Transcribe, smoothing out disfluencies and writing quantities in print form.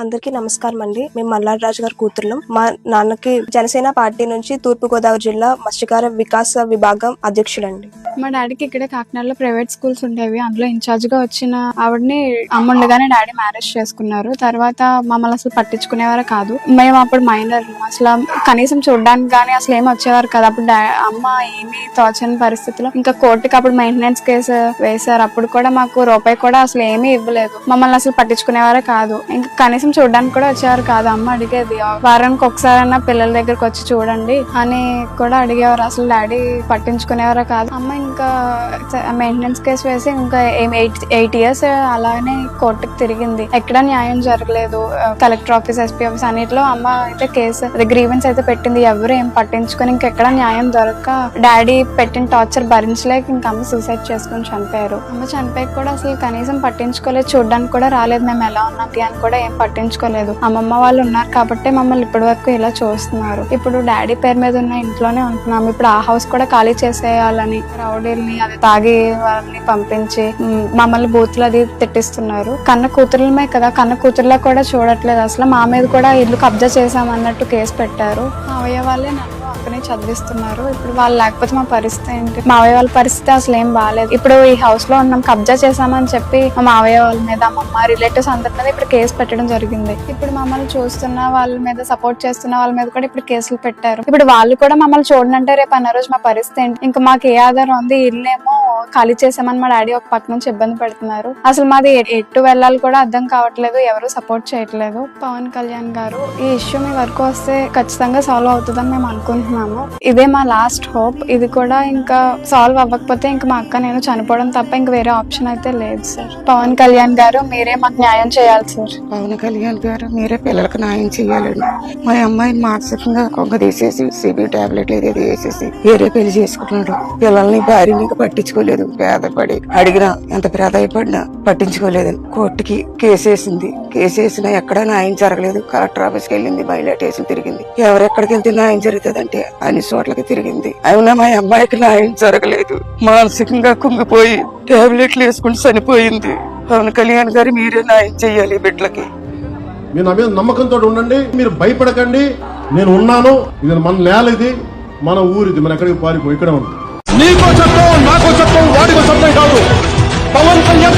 అందరికీ నమస్కారం అండి. మేము మల్లాడి రాజు గారి కూతురులం. మా నాన్నకి జనసేన పార్టీ నుంచి తూర్పు గోదావరి జిల్లా మత్స్యకార వికాస విభాగం అధ్యక్షుడండి. మా డాడీకి ఇక్కడ కాకినాడలో ప్రైవేట్ స్కూల్స్ ఉండేవి. అందులో ఇన్ఛార్జ్ గా వచ్చిన ఆవిడని అమ్ముండగానే డాడీ మ్యారేజ్ చేసుకున్నారు. తర్వాత మమ్మల్ని అసలు పట్టించుకునేవారు కాదు. మేము అప్పుడు మైనర్, అసలు కనీసం చూడడానికి కానీ అసలు ఏమి వచ్చేవారు కాదు. అప్పుడు అమ్మ ఏమీ తోచని పరిస్థితిలో ఇంకా కోర్టుకి అప్పుడు మెయింటెనెన్స్ కేసు వేశారు. అప్పుడు కూడా మాకు రూపాయి కూడా అసలు ఏమీ ఇవ్వలేదు. మమ్మల్ని అసలు పట్టించుకునేవారే కాదు. ఇంకా కనీసం చూడడానికి కూడా వచ్చేవారు కాదు. అమ్మ అడిగేది వారానికి ఒకసారన్నా పిల్లల దగ్గరకు వచ్చి చూడండి అని కూడా అడిగేవారు. అసలు డాడీ పట్టించుకునేవారు కాదు. అమ్మ ఇంకా మెయింటెనెన్స్ కేసు వేసి ఇంకా 8 years అలానే కోర్టుకు తిరిగింది. ఎక్కడ న్యాయం జరగలేదు. కలెక్టర్ ఆఫీస్, ఎస్పీ ఆఫీస్ అన్నిటిలో అమ్మ అయితే కేసు గ్రీవెన్స్ అయితే పెట్టింది. ఎవరు ఏం పట్టించుకొని ఇంకెక్కడ న్యాయం దొరక డాడీ పెట్టిన టార్చర్ భరించలేక ఇంకా అమ్మ సూసైడ్ చేసుకుని చనిపోయారు. అమ్మ చనిపోయి కూడా అసలు కనీసం పట్టించుకోలేదు. చూడడానికి కూడా రాలేదు. మేము ఎలా ఉన్నాం అని కూడా ఏం పట్టించుకోలేదు. అమ్మమ్మ వాళ్ళు ఉన్నారు కాబట్టి మమ్మల్ని ఇప్పటి వరకు ఇలా చూస్తున్నారు. ఇప్పుడు డాడీ పేరు మీద ఉన్న ఇంట్లోనే ఉంటున్నాం. ఇప్పుడు ఆ హౌస్ కూడా ఖాళీ చేసేయాలని రౌడీల్ని అది తాగి వాళ్ళని పంపించి మమ్మల్ని బూతులు అది తిట్టిస్తున్నారు. కన్న కూతురులమే కదా, కన్న కూతురులా కూడా చూడట్లేదు. అసలు మా మీద కూడా ఇల్లు కబ్జా చేసామన్నట్టు కేసు పెట్టారు. మావయ్య వాళ్ళే నన్ను అక్కనే చదివిస్తున్నారు. ఇప్పుడు వాళ్ళు లేకపోతే మా పరిస్థితి ఏంటి? మావయ్య వాళ్ళ పరిస్థితి అసలు ఏం బాగాలేదు. ఇప్పుడు ఈ హౌస్ లో ఉన్నాం, కబ్జా చేసామని చెప్పి మా మావయ్య వాళ్ళ మీద, అమ్మమ్మ, రిలేటివ్స్ అందరి మీద ఇప్పుడు కేసు పెట్టడం జరిగింది. ఇప్పుడు మమ్మల్ని చూస్తున్న వాళ్ళ మీద, సపోర్ట్ చేస్తున్న వాళ్ళ మీద కూడా ఇప్పుడు కేసులు పెట్టారు. ఇప్పుడు వాళ్ళు కూడా మమ్మల్ని చూడనంటే రేపు అన్న రోజు మా పరిస్థితి ఏంటి? ఇంకా మాకు ఏ ఆధారం ఉంది? ఇల్లేమో ఖాళీ చేసామని మా డాడీ ఒక పక్క నుంచి ఇబ్బంది పెడుతున్నారు. అసలు మాది ఎటు వెళ్ళాలి కూడా అర్థం కావట్లేదు. ఎవరు సపోర్ట్ చేయట్లేదు. పవన్ కళ్యాణ్ గారు ఈ ఇష్యూ మీ వరకు వస్తే ఖచ్చితంగా సాల్వ్ అవుతుందని మేము అనుకుంటున్నాము. ఇదే మా లాస్ట్ హోప్. ఇది కూడా ఇంకా సాల్వ్ అవ్వకపోతే ఇంకా మా అక్క నేను చనిపోవడం తప్ప ఇంకా వేరే ఆప్షన్ అయితే లేదు సార్. పవన్ కళ్యాణ్ గారు మీరే మాకు న్యాయం చేయాలి సార్. పవన్ కళ్యాణ్ గారు మీరే పిల్లలకు న్యాయం చేయాలండి. మా అమ్మాయిని మానసికంగా కొంగ తీసేసి సిబి టాబ్లెట్ ఏదేది వేసేసి వేరే పెళ్లి చేసుకున్నాడు. పిల్లల్ని భార్యని పట్టించుకోలేదు. పేదపడి అడిగినా ఎంత ప్రాధాయపడినా పట్టించుకోలేదు. కోర్టుకి కేసేసింది. కేసేసినా ఎక్కడా న్యాయం జరగలేదు. కలెక్టర్ ఆఫీస్కి వెళ్ళింది, బయట స్టేషన్ తిరిగింది. ఎవరెక్కడికి వెళ్తే న్యాయం జరుగుతుంది అంటే అన్ని చోట్లకి తిరిగింది. అయినా మా అమ్మాయికి న్యాయం జరగలేదు. మానసికంగా కుంగిపోయి టాబ్లెట్లు వేసుకుని చనిపోయింది. పవన్ కళ్యాణ్ గారు మీరే న్యాయం చెయ్యాలి బిడ్డలకి. మీరు నా మీద నమ్మకంతో ఉండండి. మీరు భయపడకండి. నేను ఉన్నాను. ఇది మన నేల, ఇది మన ఊరిది. మనం ఎక్కడికి పారిపో, ఇక్కడే ఉంటాం. నీకో చట్టం, నాకో చట్టం, వాడికో చట్టం కాదు. పవన్ కళ్యాణ్